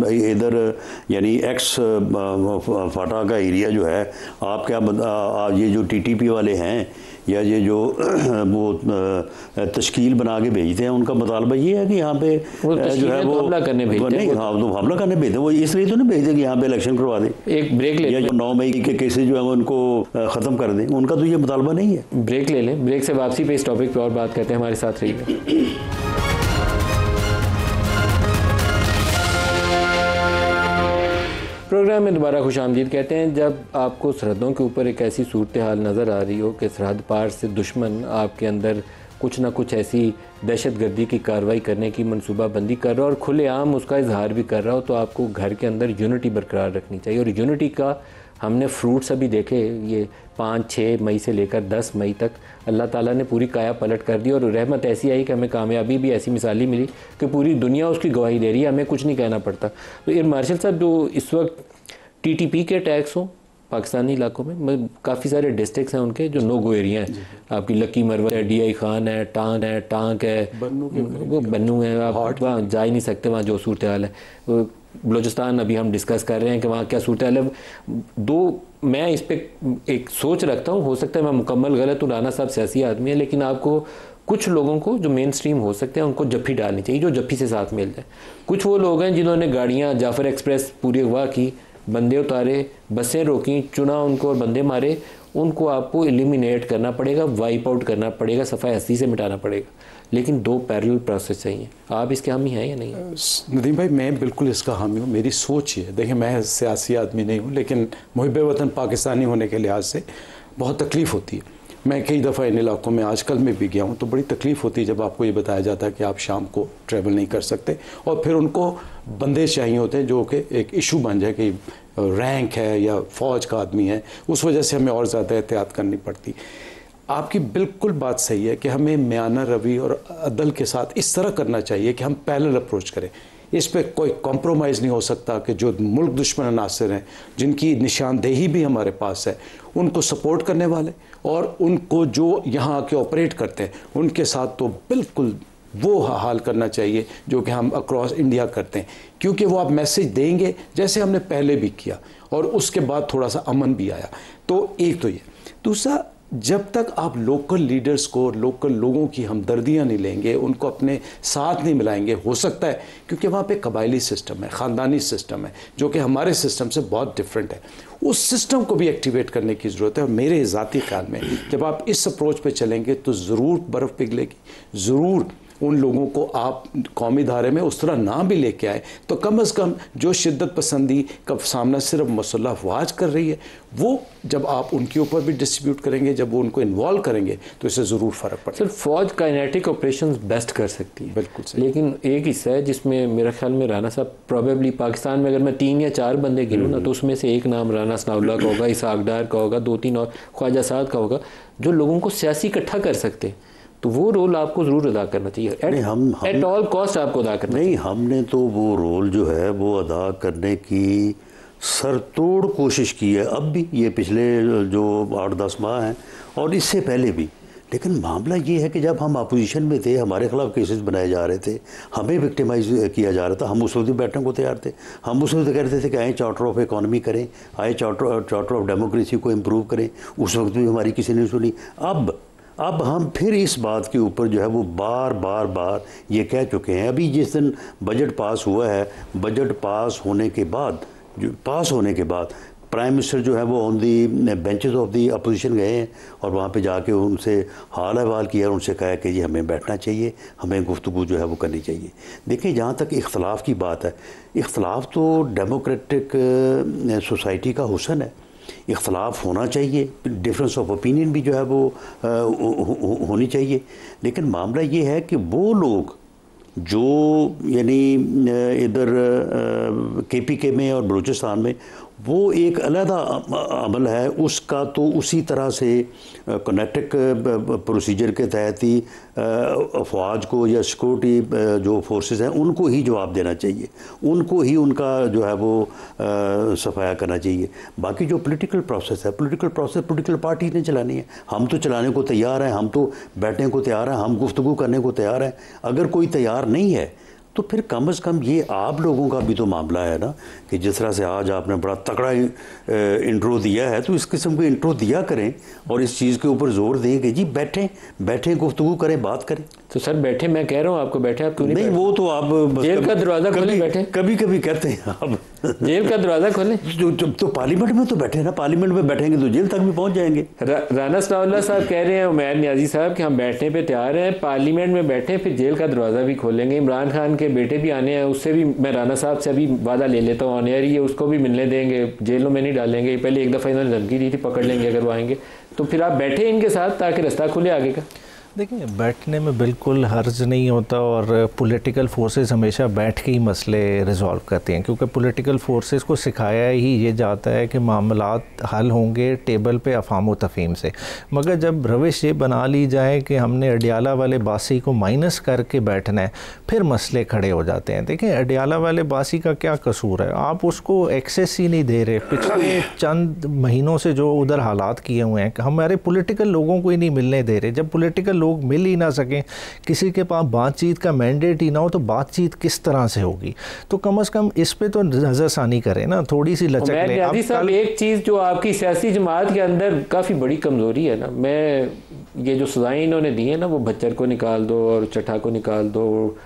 इधर यानी एक्स फाटा का एरिया जो है, आप क्या ये जो TTP वाले हैं या ये जो वो तश्कील बना के भेजते हैं, उनका मुतालबा ये है कि यहाँ पे जो है वो हमला करने भेजते हैं। हाँ, तो हमला करने भेजते हैं। वो इसलिए तो नहीं भेजते कि यहाँ पे इलेक्शन करवा दें, एक ब्रेक ले, या जो 9 मई के केसेस जो है वो उनको ख़त्म कर दें। उनका तो ये मुतालबा नहीं है। ब्रेक ले लें, ब्रेक से वापसी पे इस टॉपिक पे और बात करते हैं। हमारे साथ रहिए। प्रोग्राम में दोबारा खुशामदीद कहते हैं। जब आपको सरहदों के ऊपर एक ऐसी सूरत हाल नज़र आ रही हो कि सरहद पार से दुश्मन आपके अंदर कुछ ना कुछ ऐसी दहशतगर्दी की कार्रवाई करने की मनसूबाबंदी कर रहा हो और खुलेआम उसका इजहार भी कर रहा हो, तो आपको घर के अंदर यूनिटी बरकरार रखनी चाहिए। और यूनिटी का हमने फ्रूट्स अभी देखे, ये 5-6 मई से लेकर 10 मई तक अल्लाह ताला ने पूरी काया पलट कर दी और रहमत ऐसी आई कि हमें कामयाबी भी ऐसी मिसाली मिली कि पूरी दुनिया उसकी गवाही दे रही है, हमें कुछ नहीं कहना पड़ता। तो एयर मार्शल साहब, जो इस वक्त TTP के अटैक्स हों पाकिस्तानी इलाकों में, काफ़ी सारे डिस्ट्रिक्ट्स हैं उनके जो नो गो एरिया हैं, आपकी लकी मरवत है, DI खान है, टांक है, वो बन्नू है, आप वहाँ जा ही नहीं सकते, वहाँ जो सूरत हाल है। बलूचिस्तान अभी हम डिस्कस कर रहे हैं कि वहाँ क्या सूरत हाल है। मैं इस पर एक सोच रखता हूँ, हो सकता है मैं मुकम्मल गलत हूँ, राना साहब सियासी आदमी है, लेकिन आपको कुछ लोगों को जो मेन स्ट्रीम हो सकते हैं उनको जफ्फी डालनी चाहिए, जो जफ्फी से साथ मिल जाए। कुछ वो लोग हैं जिन्होंने गाड़ियाँ जाफर एक्सप्रेस पूरी अगवा की, बंदे उतारे, बसें रोकी, चुना उनको और बंदे मारे, उनको आपको एलिमिनेट करना पड़ेगा, वाइप आउट करना पड़ेगा, सफ़ाई हस्ती से मिटाना पड़ेगा। लेकिन दो पैरेलल प्रोसेस चाहिए। आप इसके हामी हैं या नहीं? नदीम भाई, मैं बिल्कुल इसका हामी हूँ। मेरी सोच ये है, देखिए मैं सियासी आदमी नहीं हूँ, लेकिन मुहिब वतन पाकिस्तानी होने के लिहाज से बहुत तकलीफ़ होती है। मैं कई दफ़ा इन इलाकों में आजकल में भी गया हूँ, तो बड़ी तकलीफ़ होती है जब आपको ये बताया जाता है कि आप शाम को ट्रैवल नहीं कर सकते, और फिर उनको बंदे चाहिए होते हैं जो कि एक इशू बन जाए कि रैंक है या फ़ौज का आदमी है, उस वजह से हमें और ज़्यादा एहतियात करनी पड़ती। आपकी बिल्कुल बात सही है कि हमें म्याना रवि और अदल के साथ इस तरह करना चाहिए कि हम पैरेलल अप्रोच करें। इस पे कोई कॉम्प्रोमाइज़ नहीं हो सकता कि जो मुल्क दुश्मन अनासर हैं, जिनकी निशानदेही भी हमारे पास है, उनको सपोर्ट करने वाले और उनको जो यहाँ आके ऑपरेट करते हैं उनके साथ तो बिल्कुल वो हाल करना चाहिए जो कि हम अक्रॉस इंडिया करते हैं, क्योंकि वो आप मैसेज देंगे जैसे हमने पहले भी किया और उसके बाद थोड़ा सा अमन भी आया। तो एक तो ये, दूसरा, जब तक आप लोकल लीडर्स को, लोकल लोगों की हमदर्दियाँ नहीं लेंगे, उनको अपने साथ नहीं मिलाएंगे, हो सकता है क्योंकि वहाँ पे कबायली सिस्टम है, ख़ानदानी सिस्टम है, जो कि हमारे सिस्टम से बहुत डिफरेंट है, उस सिस्टम को भी एक्टिवेट करने की ज़रूरत है। और मेरे ज़ाती ख्याल में जब आप इस अप्रोच पे चलेंगे तो ज़रूर बर्फ़ पिघलेगी, ज़रूर उन लोगों को आप कौमी धारे में उस तरह ना भी लेके आए तो कम से कम जो शिद्दत पसंदी का सामना सिर्फ मसल्ह अफवाज कर रही है, वो जब आप उनके ऊपर भी डिस्ट्रीब्यूट करेंगे, जब वो उनको इन्वॉल्व करेंगे तो इससे ज़रूर फ़र्क पड़ेगा। सर, फ़ौज काइनेटिक ऑपरेशंस बेस्ट कर सकती है, बिल्कुल सही। लेकिन एक हिस्सा है जिसमें मेरा ख्याल में राना साहब प्रॉबेबली पाकिस्तान में अगर मैं 3 या 4 बंदे गिनूँ ना, तो उसमें से एक नाम राना सनाउल्लाह का होगा, इसहाक डार का होगा, 2-3 और ख्वाजा साद का होगा, जो लोगों को सियासी इकट्ठा कर सकते। तो वो रोल आपको ज़रूर अदा करना चाहिए, एट ऑल कॉस्ट आपको अदा करना चाहिए। हमने तो वो रोल जो है वो अदा करने की सरतोड़ कोशिश की है, अब भी, ये पिछले जो 8-10 माह हैं और इससे पहले भी। लेकिन मामला ये है कि जब हम अपोजिशन में थे, हमारे खिलाफ केसेस बनाए जा रहे थे, हमें विक्टिमाइज किया जा रहा था, हम उस वक्त भी बैठने को तैयार थे। हम उस वक्त कह रहे थे कि आए चार्टर ऑफ इकॉनमी करें, आए चार्टर ऑफ डेमोक्रेसी को इम्प्रूव करें, उस वक्त भी हमारी किसी ने सुनी। अब हम फिर इस बात के ऊपर जो है वो बार ये कह चुके हैं। अभी जिस दिन बजट पास हुआ है, बजट पास होने के बाद प्राइम मिनिस्टर जो है वो on the benches of the opposition गए हैं और वहाँ पे जाके उनसे हाल अहवाल किया और उनसे कहा कि जी हमें बैठना चाहिए, हमें गुफ्तगू जो है वो करनी चाहिए। देखिए, जहाँ तक इख्तलाफ की बात है, इख्तलाफ तो डेमोक्रेटिक सोसाइटी का हुस्न है, इख्तलाफ होना चाहिए, डिफरेंस ऑफ ओपिनियन भी जो है वो होनी चाहिए। लेकिन मामला ये है कि वो लोग जो यानी इधर KPK में और बलूचिस्तान में वो एक अलग अमल है, उसका तो उसी तरह से कनेक्टिक प्रोसीजर के तहत ही अफवाज को या सिक्योरिटी जो फोर्सेस हैं उनको ही जवाब देना चाहिए, उनको ही उनका जो है वो सफाया करना चाहिए। बाकी जो पॉलिटिकल प्रोसेस है, पॉलिटिकल पार्टी ने चलानी है। हम तो चलाने को तैयार हैं, हम तो बैठने को तैयार हैं, हम गुफ्तगू करने को तैयार हैं। अगर कोई तैयार नहीं है तो फिर कम से कम ये आप लोगों का भी तो मामला है ना कि जिस तरह से आज आपने बड़ा तगड़ा इंट्रो दिया है, तो इस किस्म के इंट्रो दिया करें और इस चीज़ के ऊपर जोर दें कि जी बैठें गुफ्तगू करें, बात करें। तो सर बैठे, मैं कह रहा हूँ आपको बैठे, आप क्यों नहीं? वो तो आप जेल का दरवाज़ा खोलें, बैठे। कभी कहते हैं आप जेल का दरवाज़ा खोलें, तो पार्लियामेंट में तो बैठे ना, पार्लियामेंट में बैठेंगे तो जेल तक भी पहुँच जाएंगे। राना सनाउल्लाह साहब कह रहे हैं, उमैर नियाज़ी साहब, कि हम बैठने पे तैयार हैं, पार्लियामेंट में बैठे, फिर जेल का दरवाज़ा भी खोलेंगे। इमरान खान के बेटे भी आने हैं, उससे भी मैं राना साहब से अभी वादा ले लेता हूँ, ऑन एयर ही, उसको भी मिलने देंगे, जेलों में नहीं डालेंगे। पहले एक दफ़ा इन्होंने धमकी दी थी, पकड़ लेंगे अगर वो आएंगे। तो फिर आप बैठे इनके साथ ताकि रास्ता खुले आगे का। देखिए, बैठने में बिल्कुल हर्ज नहीं होता और पॉलिटिकल फोर्सेस हमेशा बैठ के ही मसले रिजॉल्व करती हैं, क्योंकि पॉलिटिकल फोर्सेस को सिखाया ही ये जाता है कि मामलात हल होंगे टेबल पे अफ़ाम व तफ़हीम से। मगर जब रविश ये बना ली जाए कि हमने अडियाला वाले बासी को माइनस करके बैठना है, फिर मसले खड़े हो जाते हैं। देखें, अडियाला वाले बासी का क्या कसूर है? आप उसको एक्सेस ही नहीं दे रहे। पिछले चंद महीनों से जो उधर हालात किए हुए हैं, हमारे पॉलिटिकल लोगों को ही नहीं मिलने दे रहे। जब पॉलिटिकल लोग मिल ही ना सकें, किसी के पास बातचीत का मैंडेट ही ना हो, तो बातचीत किस तरह से होगी? तो कम से कम इस पे तो नज़रसानी करें ना, थोड़ी सी लचक लें। अब साहब, एक चीज़ जो आपकी सियासी जमात के अंदर काफ़ी बड़ी कमज़ोरी है ना, मैं ये जो सज़ाएँ इन्होंने दी हैं ना, वो भच्चर को निकाल दो और चट्ठा को निकाल दो,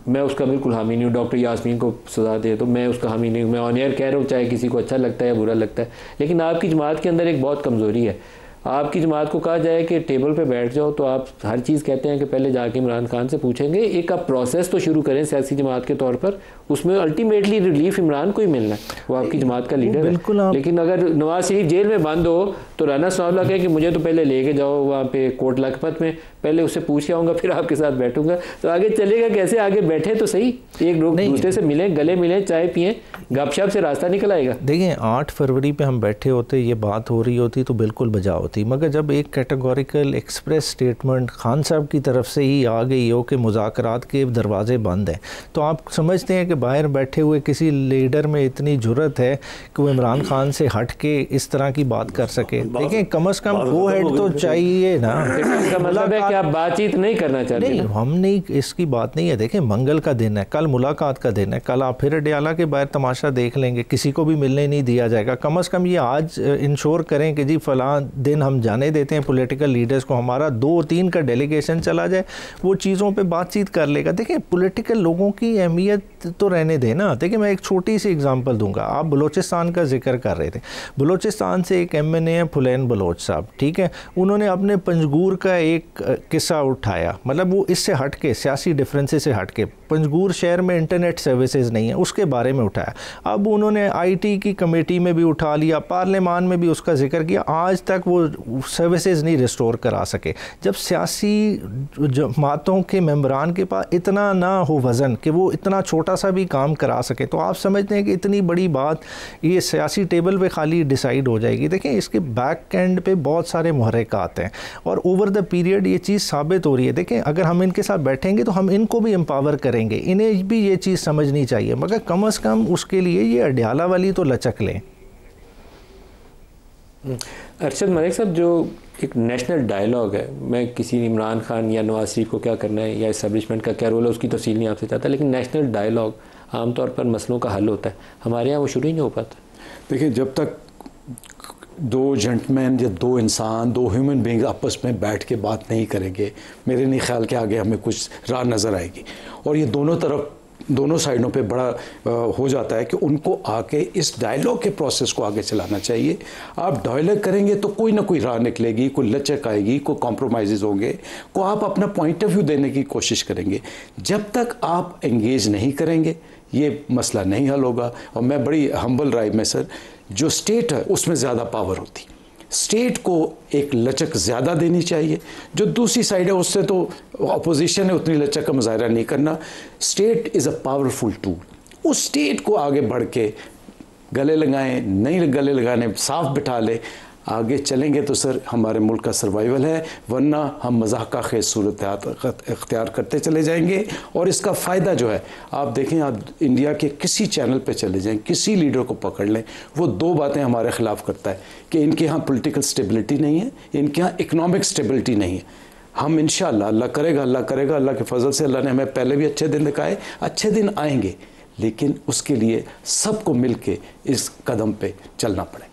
मैं उसका बिल्कुल हामी नहीं हूँ। डॉक्टर यास्मीन को सज़ा दे तो मैं उसका हामी नहीं हूँ। मैं ऑन एयर कह रहा हूँ, चाहे किसी को अच्छा लगता है या बुरा लगता है। लेकिन आपकी जमात के अंदर एक बहुत कमज़ोरी है, आपकी जमात को कहा जाए कि टेबल पे बैठ जाओ तो आप हर चीज़ कहते हैं कि पहले जाके इमरान खान से पूछेंगे। एक आप प्रोसेस तो शुरू करें सियासी जमात के तौर पर, उसमें अल्टीमेटली रिलीफ इमरान को ही मिलना है, वो आपकी जमात का लीडर है। लेकिन अगर नवाज शरीफ जेल में बंद हो तो राना साहब कहे कि मुझे तो पहले लेके जाओ वहाँ पे कोट लखपत में, पहले उससे पूछ के आऊँगा फिर आपके साथ बैठूंगा, तो आगे चलेगा कैसे? आगे बैठे तो सही, एक लोग दूसरे से मिलें, गले मिलें, चाय पिएं, गपशप से रास्ता निकल आएगा। देखिए 8 फरवरी पे हम बैठे होते, ये बात हो रही होती तो बिल्कुल बजा होती, मगर जब एक कैटेगोरिकल एक्सप्रेस स्टेटमेंट खान साहब की तरफ से ही आ गई हो कि मुज़ाकरात के दरवाजे बंद हैं, तो आप समझते हैं कि बाहर बैठे हुए किसी लीडर में इतनी जुर्रत है कि वो इमरान खान से हट के इस तरह की बात कर सके? देखिए कम से कम गो हेड तो चाहिए ना। इसका मतलब है कि आप बातचीत नहीं करना चाहते? नहीं, हम नहीं, इसकी बात नहीं है। देखें मंगल का दिन है, कल मुलाकात का दिन है, कल आप फिर अडियाला के बाहर तमाशा देख लेंगे, किसी को भी मिलने नहीं दिया जाएगा। कम से कम ये आज इंश्योर करें कि जी फ़लाँ दिन हम जाने देते हैं पॉलिटिकल लीडर्स को, हमारा 2-3 का डेलीगेशन चला जाए, वो चीज़ों पे बातचीत कर लेगा। देखिए पॉलिटिकल लोगों की अहमियत तो रहने देना। देखिए मैं एक छोटी सी एग्जांपल दूंगा, आप बलूचिस्तान का जिक्र कर रहे थे, बलूचिस्तान से एक MNA है फुलैन बलोच साहब, ठीक है, उन्होंने अपने पंजगूर का एक किस्सा उठाया, मतलब वो इससे हट के, सियासी डिफरेंसेस से हट के, पंजगूर शहर में इंटरनेट सर्विसेज नहीं है उसके बारे में उठाया। अब उन्होंने IT की कमेटी में भी उठा लिया, पार्लियामान में भी उसका जिक्र किया, आज तक वो सर्विसेज नहीं रिस्टोर करा सके। जब सियासी जमातों के मेंबरान के पास इतना ना हो वज़न कि वो इतना छोटा सा भी काम करा सके, तो आप समझते हैं कि इतनी बड़ी बात ये सियासी टेबल पे खाली डिसाइड हो जाएगी? देखें इसके बैक एंड पे बहुत सारे मुहर्रिकात हैं और ओवर द पीरियड ये चीज़ साबित हो रही है। देखें अगर हम इनके साथ बैठेंगे तो हम इनको भी एम्पावर करेंगे, इन्हें भी ये चीज़ समझनी चाहिए, मगर कम से कम उसके लिए ये अडियाला वाली तो लचक लें। अरशद मलिक साहब, जो एक नेशनल डायलॉग है, मैं किसी इमरान खान या नवाज शरीफ को क्या करना है या इस्टेब्लिशमेंट का क्या रोल है उसकी तफसील नहीं आपसे चाहता, लेकिन नेशनल डायलॉग आमतौर पर मसलों का हल होता है, हमारे यहाँ वो शुरू ही नहीं हो पाता। देखिए जब तक 2 जेंटलमैन या 2 इंसान, 2 ह्यूमन बींग आपस में बैठ के बात नहीं करेंगे, मेरे नहीं ख्याल के आगे हमें कुछ राह नज़र आएगी। और ये दोनों साइडों पे बड़ा हो जाता है कि उनको आके इस डायलॉग के प्रोसेस को आगे चलाना चाहिए। आप डायलॉग करेंगे तो कोई ना कोई राह निकलेगी, कोई लचक आएगी, कोई कॉम्प्रोमाइज़ होंगे, को आप अपना पॉइंट ऑफ व्यू देने की कोशिश करेंगे। जब तक आप एंगेज नहीं करेंगे ये मसला नहीं हल होगा। और मैं बड़ी हम्बल राय में सर, जो स्टेट है उसमें ज़्यादा पावर होती, स्टेट को एक लचक ज़्यादा देनी चाहिए। जो दूसरी साइड है उससे तो अपोजिशन है, उतनी लचक का मुजाहरा नहीं करना। State is a powerful tool, उस स्टेट को आगे बढ़ के गले लगाएं, नहीं गले लगाने साफ बिठा ले, आगे चलेंगे तो सर हमारे मुल्क का सर्वाइवल है, वरना हम मज़ाक़ा खेज़ सूरत इख्तियार करते चले जाएंगे। और इसका फ़ायदा जो है आप देखें, आप इंडिया के किसी चैनल पे चले जाएं, किसी लीडर को पकड़ लें, वो 2 बातें हमारे ख़िलाफ़ करता है कि इनके यहाँ पॉलिटिकल स्टेबिलिटी नहीं है, इनके यहाँ इकनॉमिक स्टेबिलिटी नहीं है। हम इंशाअल्लाह, अल्लाह करेगा, अल्लाह के फजल से, अल्लाह ने हमें पहले भी अच्छे दिन दिखाए, अच्छे दिन आएंगे, लेकिन उसके लिए सबको मिल के इस कदम पे चलना पड़ेगा।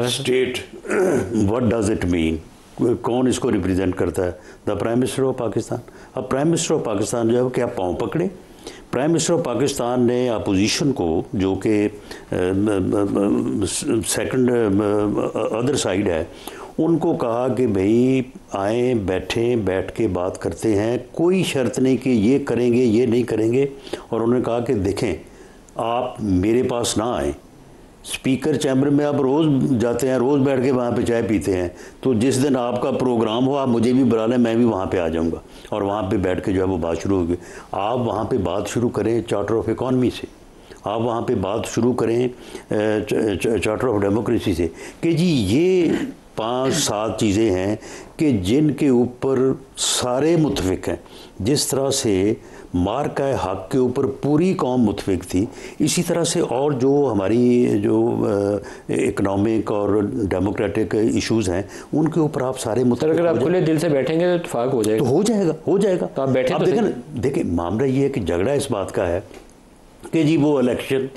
State what does it mean, कौन इसको रिप्रेजेंट करता है? The prime minister of Pakistan. अब प्राइम मिनिस्टर ऑफ पाकिस्तान जो है क्या पाँव पकड़े? प्राइम मिनिस्टर ऑफ पाकिस्तान ने अपोजिशन को, जो कि सेकंड अदर साइड है, उनको कहा कि भाई आए, बैठ के बात करते हैं, कोई शर्त नहीं कि ये करेंगे ये नहीं करेंगे। और उन्होंने कहा कि देखें आप मेरे पास ना आएँ, स्पीकर चैम्बर में आप रोज़ जाते हैं, रोज़ बैठ के वहाँ पे चाय पीते हैं, तो जिस दिन आपका प्रोग्राम हो आप मुझे भी बुला लें, मैं भी वहाँ पे आ जाऊँगा और वहाँ पे बैठ के जो है वो बात शुरू होगी। आप वहाँ पे बात शुरू करें चार्टर ऑफ इकॉनमी से, आप वहाँ पे बात शुरू करें चार्टर ऑफ डेमोक्रेसी से, कि जी ये 5-7 चीज़ें हैं कि जिनके ऊपर सारे मुतफिक हैं। जिस तरह से मार्का हक के ऊपर पूरी कौम मुतफिक थी, इसी तरह से और जो हमारी जो इकनॉमिक और डेमोक्रेटिक इश्यूज़ हैं उनके ऊपर आप सारे मुतफिक। अगर आप खुले दिल से बैठेंगे तो इत्तेफाक हो जाएगा। तो हो जाएगा। तो आप बैठे, आप देखें मामला ये है कि झगड़ा इस बात का है कि जी वो इलेक्शन,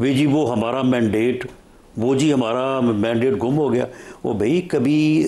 वे जी वो हमारा मैंडेट, वो जी हमारा मैंडेट गुम हो गया। वो भाई कभी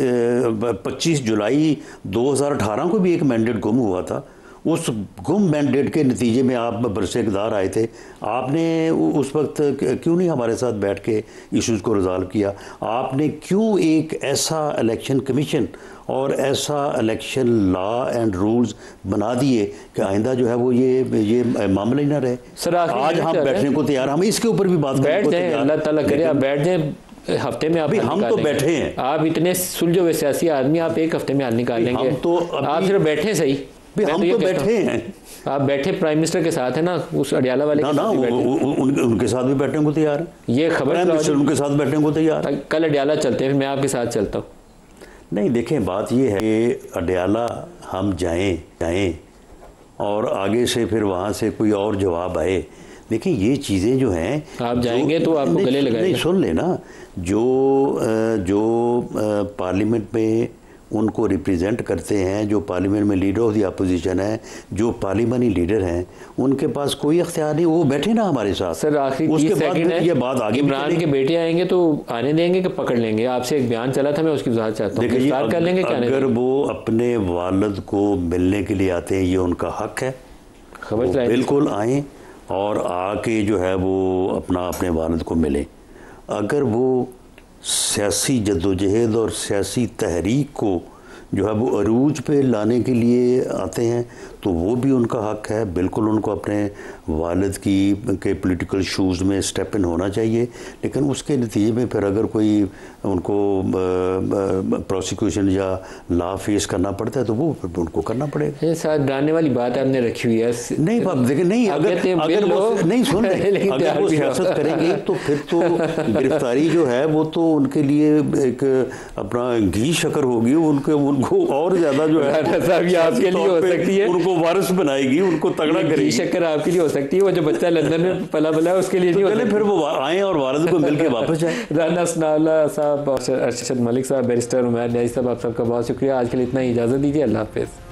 25 जुलाई 2018 को भी एक मैंडेट गुम हुआ था, उस गुम मैंडेट के नतीजे में आप बरसे-इक़्तिदार आए थे, आपने उस वक्त क्यों नहीं हमारे साथ बैठ के इश्यूज़ को रिज़ॉल्व किया? आपने क्यों एक ऐसा इलेक्शन कमीशन और ऐसा इलेक्शन लॉ एंड रूल्स बना दिए कि आइंदा जो है वो ये मामला ही ना रहे? सर आज हम बैठने को तैयार, हम इसके ऊपर भी बात बैठ जाएं, अल्लाह ताला करे आप बैठ जाएं, हफ्ते में आप हम तो बैठे हैं। आप इतने सुलझे हुए सियासी आदमी, आप एक हफ्ते में हल निकाल लेंगे? आप सिर्फ बैठे सही, हम तो बैठे हैं। आप बैठे प्राइम मिनिस्टर के साथ है ना, उस अडियाला वाले ना उनके साथ भी बैठने को तैयार है। ये खबर प्राइम मिनिस्टर उनके साथ बैठने को तैयार है। कल अडियाला चलते हैं, मैं आपके साथ चलता हूँ। नहीं देखें, बात ये है कि अडियाला हम जाएं और आगे से फिर वहाँ से कोई और जवाब आए। देखिए ये चीज़ें जो हैं, आप जाएंगे तो आपको गले लगाएंगे। नहीं सुन लेना, जो पार्लियामेंट में उनको रिप्रेजेंट करते हैं, जो पार्लियामेंट में लीडर ऑफ द अपोजिशन है, जो पार्लियामेंटी लीडर हैं, उनके पास कोई इख्तियार नहीं, वो बैठे ना हमारे साथ। सर आखिरी उसके बाद ये बात आगे इमरान के बेटे आएंगे तो आने देंगे कि पकड़ लेंगे? आपसे एक बयान चला था, मैं उसकी वजाहत चाहता हूँ। गिरफ्तार कर लेंगे क्या? अगर वो अपने वालिद को मिलने के लिए आते हैं, ये उनका हक है, खबर बिल्कुल आएँ और आके जो है वो अपने वालिद को मिले। अगर वो सियासी जद्दोजहद और सियासी तहरीक को जो है वो अरूज पे लाने के लिए आते हैं तो वो भी उनका हक है, बिल्कुल उनको अपने वालिद के पॉलिटिकल शूज़ में स्टेप इन होना चाहिए। लेकिन उसके नतीजे में फिर अगर कोई उनको प्रोसिक्यूशन या लॉ फेस करना पड़ता है तो वो उनको करना पड़ेगा। ये साथ डालने वाली बात आपने रखी हुई है। नहीं देखिए, नहीं अगर वो नहीं सुन रहे, अगर वो सियासत करेंगे तो फिर तो गिरफ्तारी जो है वो तो उनके लिए एक अपना घी शक्कर होगी, उनको और ज़्यादा जो है आपके लिए हो सकती है, उनको वारिस बनाएगी, उनको तगड़ा करेगी। शक्कर आपके लिए हो सकती है, वो जो बच्चा लंदन में पला बला है उसके लिए नहीं हो सकती। फिर वो आए और वालिद को मिलके वापस जाए। राना सनाउल्लाह साहब, अरशद मलिक साहब, बैरिस्टर उमैर न्याज़ी साहब, आप सबका बहुत शुक्रिया। आज के लिए इतना ही, इजाज़त दीजिए। अल्लाह हाफ़िज़।